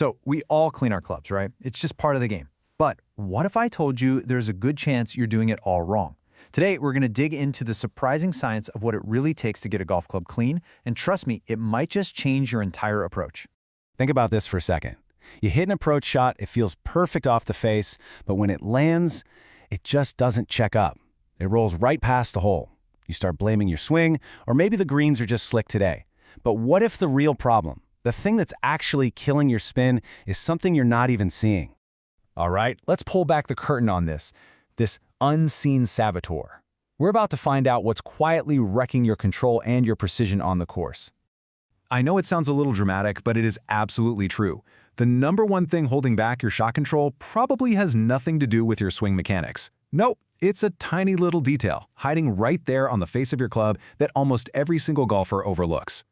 So we all clean our clubs, right? It's just part of the game. But what if I told you there's a good chance you're doing it all wrong? Today, we're going to dig into the surprising science of what it really takes to get a golf club clean, and trust me, it might just change your entire approach. Think about this for a second. You hit an approach shot, it feels perfect off the face, but when it lands, it just doesn't check up. It rolls right past the hole. You start blaming your swing, or maybe the greens are just slick today. But what if the real problem, the thing that's actually killing your spin, is something you're not even seeing? All right, let's pull back the curtain on this unseen saboteur. We're about to find out what's quietly wrecking your control and your precision on the course. I know it sounds a little dramatic, but it is absolutely true. The number one thing holding back your shot control probably has nothing to do with your swing mechanics. Nope, it's a tiny little detail hiding right there on the face of your club that almost every single golfer overlooks.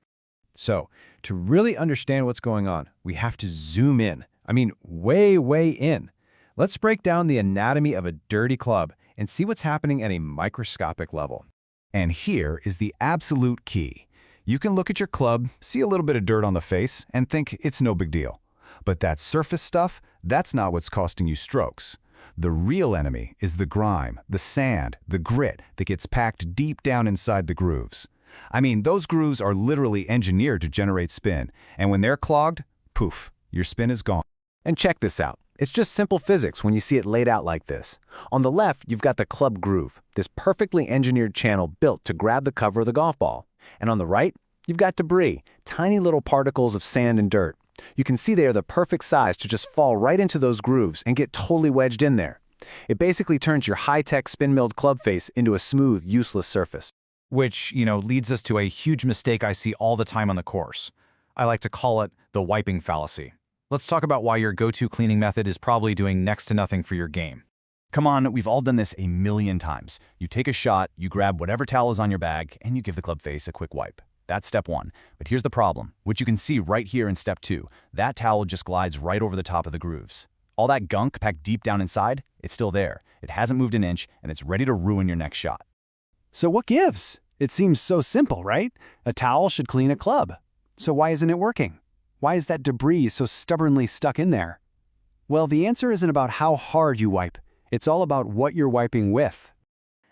So, to really understand what's going on, we have to zoom in. I mean, way, way in. Let's break down the anatomy of a dirty club and see what's happening at a microscopic level. And here is the absolute key. You can look at your club, see a little bit of dirt on the face, and think it's no big deal. But that surface stuff, that's not what's costing you strokes. The real enemy is the grime, the sand, the grit that gets packed deep down inside the grooves. I mean, those grooves are literally engineered to generate spin, and when they're clogged, poof, your spin is gone. And check this out. It's just simple physics when you see it laid out like this. On the left, you've got the club groove, this perfectly engineered channel built to grab the cover of the golf ball. And on the right, you've got debris, tiny little particles of sand and dirt. You can see they are the perfect size to just fall right into those grooves and get totally wedged in there. It basically turns your high-tech spin-milled club face into a smooth, useless surface. Which, leads us to a huge mistake I see all the time on the course. I like to call it the wiping fallacy. Let's talk about why your go-to cleaning method is probably doing next to nothing for your game. Come on, we've all done this a million times. You take a shot, you grab whatever towel is on your bag, and you give the club face a quick wipe. That's step one. But here's the problem, which you can see right here in step two. That towel just glides right over the top of the grooves. All that gunk packed deep down inside, it's still there. It hasn't moved an inch, and it's ready to ruin your next shot. So what gives? It seems so simple, right? A towel should clean a club. So why isn't it working? Why is that debris so stubbornly stuck in there? Well, the answer isn't about how hard you wipe. It's all about what you're wiping with.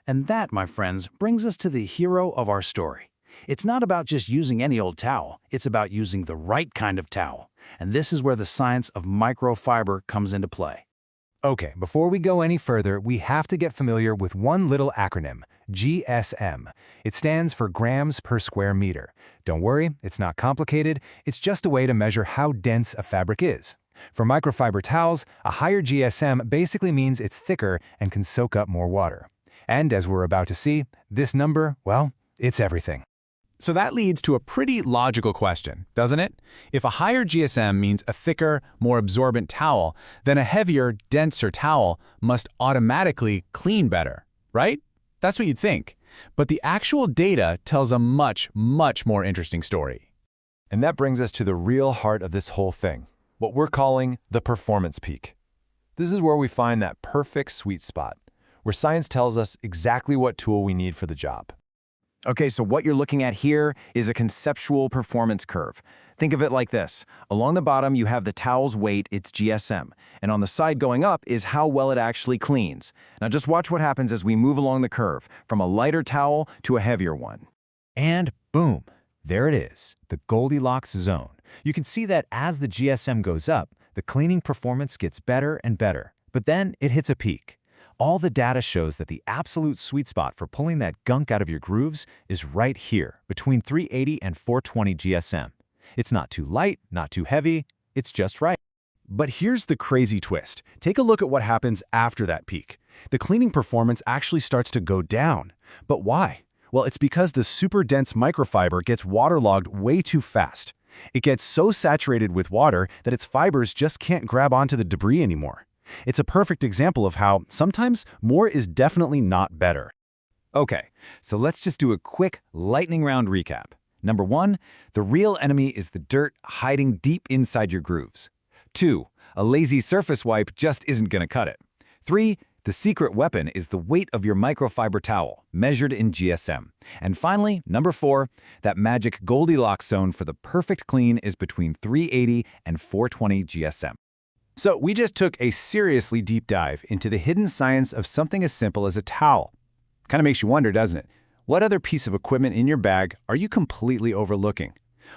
And that, my friends, brings us to the hero of our story. It's not about just using any old towel. It's about using the right kind of towel. And this is where the science of microfiber comes into play. Okay, before we go any further, we have to get familiar with one little acronym, GSM. It stands for grams per square meter. Don't worry, it's not complicated. It's just a way to measure how dense a fabric is. For microfiber towels, a higher GSM basically means it's thicker and can soak up more water. And as we're about to see, this number, well, it's everything. So that leads to a pretty logical question, doesn't it? If a higher GSM means a thicker, more absorbent towel, then a heavier, denser towel must automatically clean better, right? That's what you'd think. But the actual data tells a much, much more interesting story. And that brings us to the real heart of this whole thing, what we're calling the performance peak. This is where we find that perfect sweet spot, where science tells us exactly what tool we need for the job. Okay, so what you're looking at here is a conceptual performance curve. Think of it like this. Along the bottom, you have the towel's weight, its GSM, and on the side going up is how well it actually cleans. Now just watch what happens as we move along the curve, from a lighter towel to a heavier one. And boom, there it is, the Goldilocks zone. You can see that as the GSM goes up, the cleaning performance gets better and better, but then it hits a peak. All the data shows that the absolute sweet spot for pulling that gunk out of your grooves is right here, between 380 and 420 GSM. It's not too light, not too heavy, it's just right. But here's the crazy twist. Take a look at what happens after that peak. The cleaning performance actually starts to go down. But why? Well, it's because the super dense microfiber gets waterlogged way too fast. It gets so saturated with water that its fibers just can't grab onto the debris anymore. It's a perfect example of how sometimes more is definitely not better. Okay, so let's just do a quick lightning round recap. Number 1, the real enemy is the dirt hiding deep inside your grooves. 2, a lazy surface wipe just isn't going to cut it. 3, The secret weapon is the weight of your microfiber towel, measured in GSM. And finally, number 4, that magic Goldilocks zone for the perfect clean is between 380 and 420 GSM. So we just took a seriously deep dive into the hidden science of something as simple as a towel. Kind of makes you wonder, doesn't it? What other piece of equipment in your bag are you completely overlooking?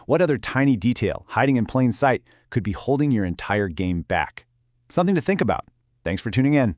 What other tiny detail, hiding in plain sight, could be holding your entire game back? Something to think about. Thanks for tuning in.